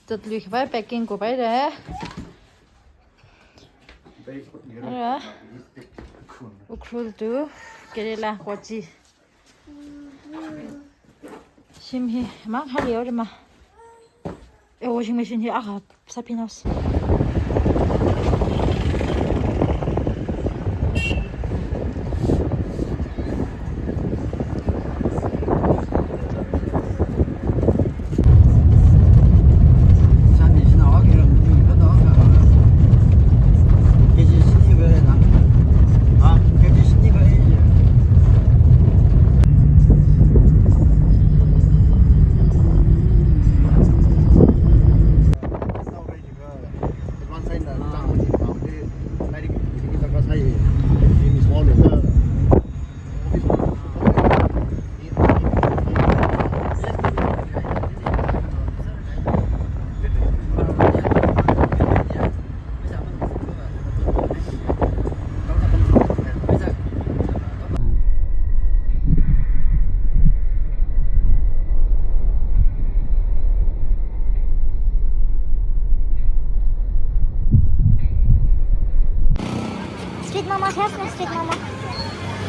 Tật lùi phải packing của bé đấy. Rồi. Ukhrul tu kerela kochi. Şimdi mak haliyor ama. Washing machine hier ach sapinos. Street momo test, street momo.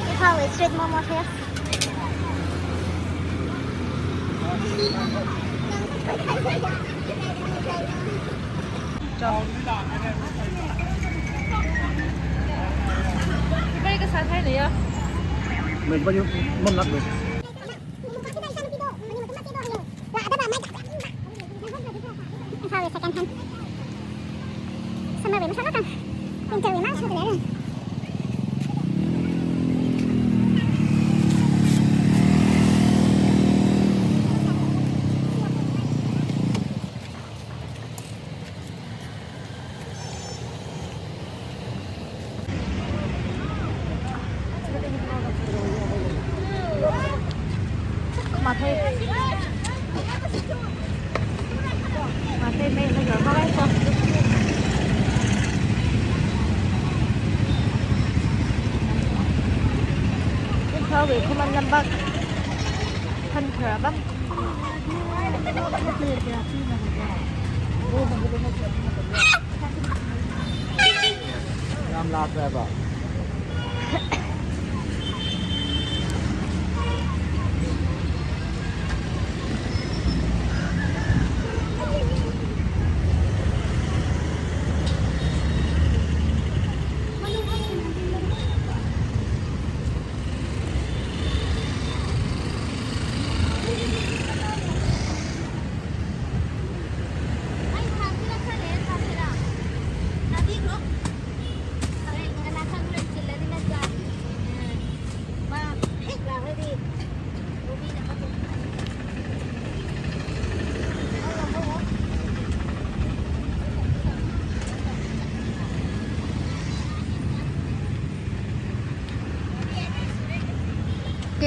We call it street momo test. Cái cái sao thấy này mình bao nhiêu mâm lắc được. Sama với nó kan. Yang cewek mana sudah ada. Mà thêm đây bây giờ có cái không? Thơ về không ăn lâm bắc thân khỏe bắc Làm lạt về bảo.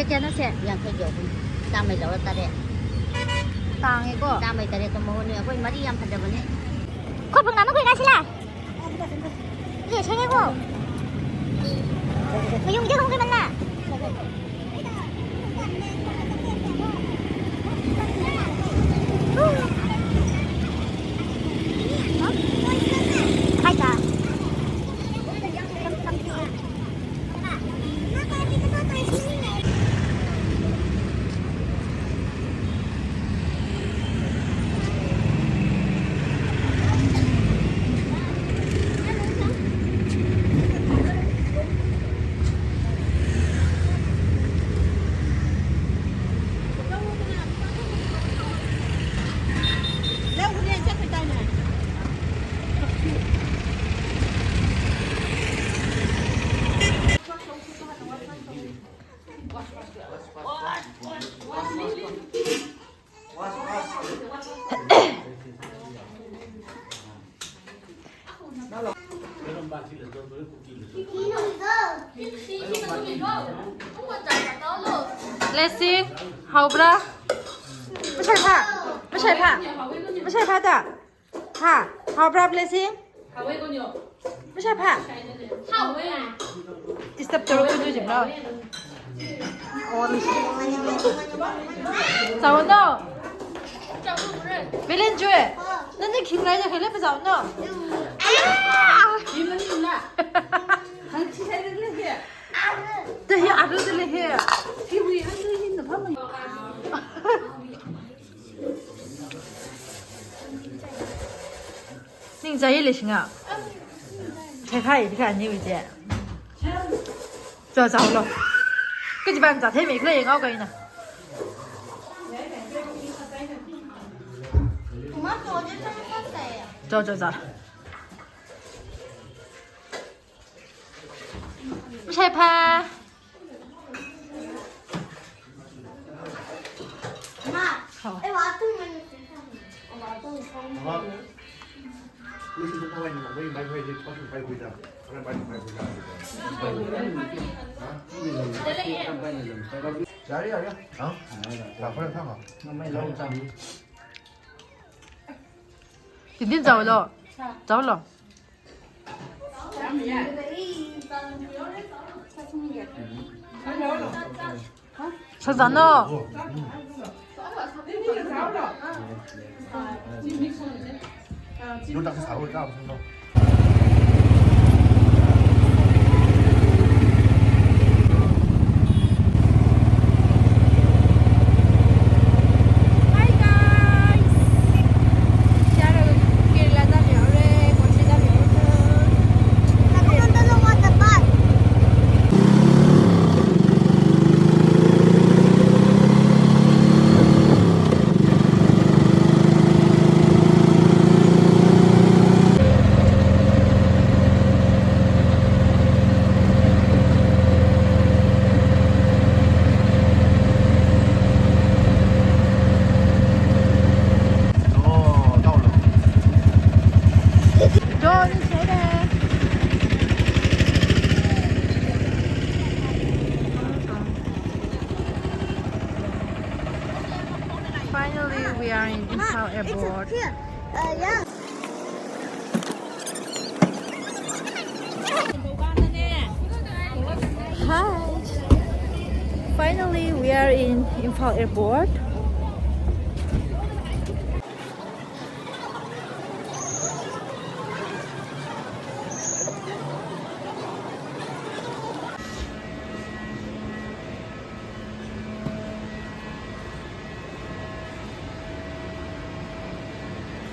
Kia nó sẽ Yang kerja pun tamai lawan tadi. tàng ấy cô. Tamai tadi tu mau ni aku mari yang pada bani. Kau pengen nama kau nasi lah? Iya, saya kau. Mayung dia kau mana? Hai kak. Blessing 好不啦ไม่ใช่ผ้าไม่ใช่ผ้าไม่ใช่ผ้าจ้ะผ้า好不啦 Blessing ไม่ใช่ผ้า Istap terus tu je lah. Oh, Sawono. 可以练追，那你听来的可以练不着呢。你们赢了，还其他的那些，对呀，俺都是那些。体会还是赢的他们。您在意类型啊？才看一看你有见，就糟了，这几班咋太没可以搞个呢？走，不ใช่ผ้า哎，我要动了，你身上，我要动一下。รู้สึกว่าวันนี้ไม่ไปที่เขาถึงไปคุยกันเขาไปคุยกันอย่าอ๋อหลับเพื่อนข้างเหรอไม่ร้องจัง今天走了，走了。上山了。รู้จักสาวเจ้าใช่ไหม Finally, we are in Imphal Airport. Yeah. Hi. Finally, we are in Imphal Airport.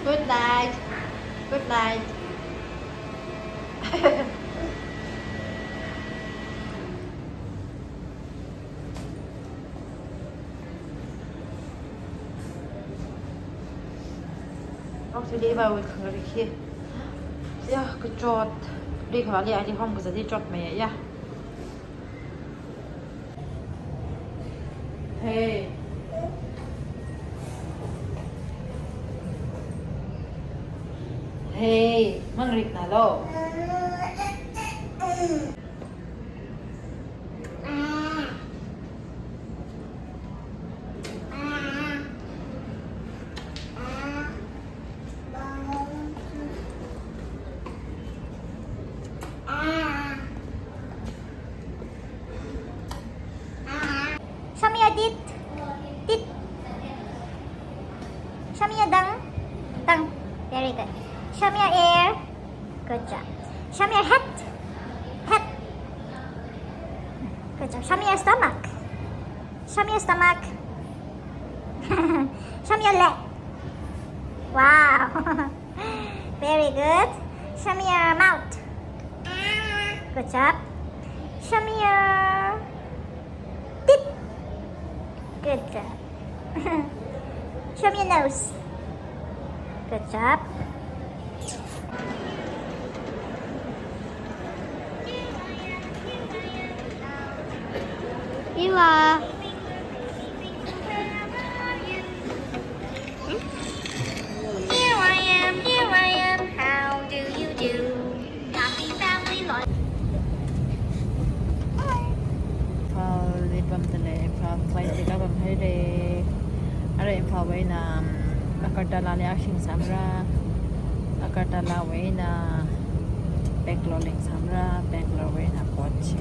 Good night. Good night. Ông sẽ đi vào cửa đi kia. Yeah, cái chốt đi khỏi đi ai đi không có gì đi chốt mẹ ya. Hey. Hey, mang rịch nào đâu. Show me your tit. Tit. Show me your tongue. Tongue. Very good. Show me your ear. Good job. Show me your head. Head. Good job. Show me your stomach. Show me your stomach. Show me your leg. Wow. Very good. Show me your mouth. Good job. Show me your teeth. Good job. Show me your nose. Good job. You are. Here I am. How do you do? Happy family life. Imphal đi bấm tên lệ Imphal flight đi các bấm hay đi. Ở đây Imphal với nam Agartala le action samra. Agartala với na Bangalore link samra. Bangalore với na kochi.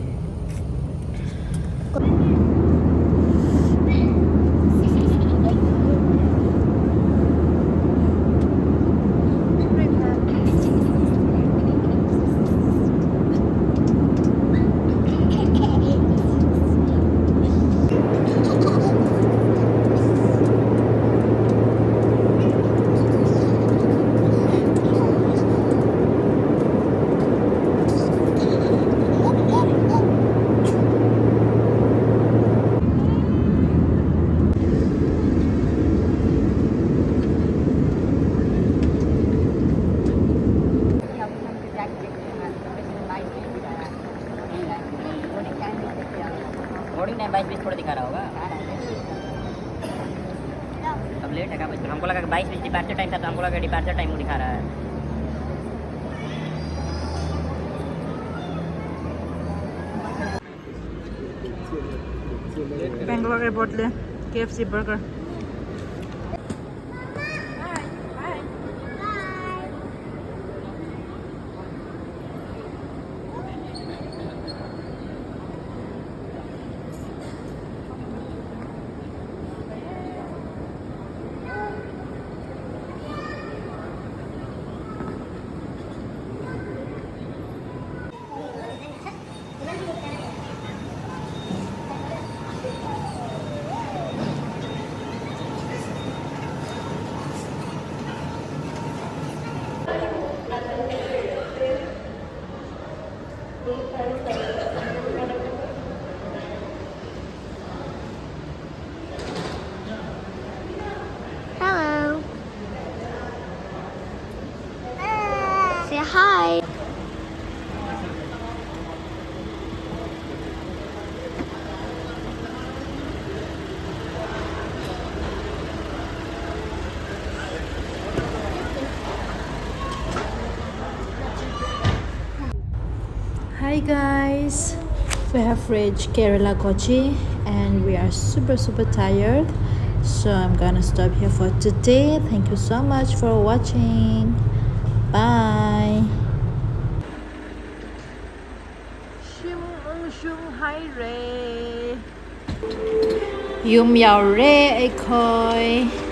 हमको लगा कि 22 बजे departure time था, तो हमको लगा departure time वो दिखा रहा है. Bangalore Airport le KFC burger. Hello. Say hi. Hi guys, we have reached Kerala Kochi and we are super tired, so I'm gonna stop here for today. Thank you so much for watching. Bye. Hai re Yum yao re ai khoi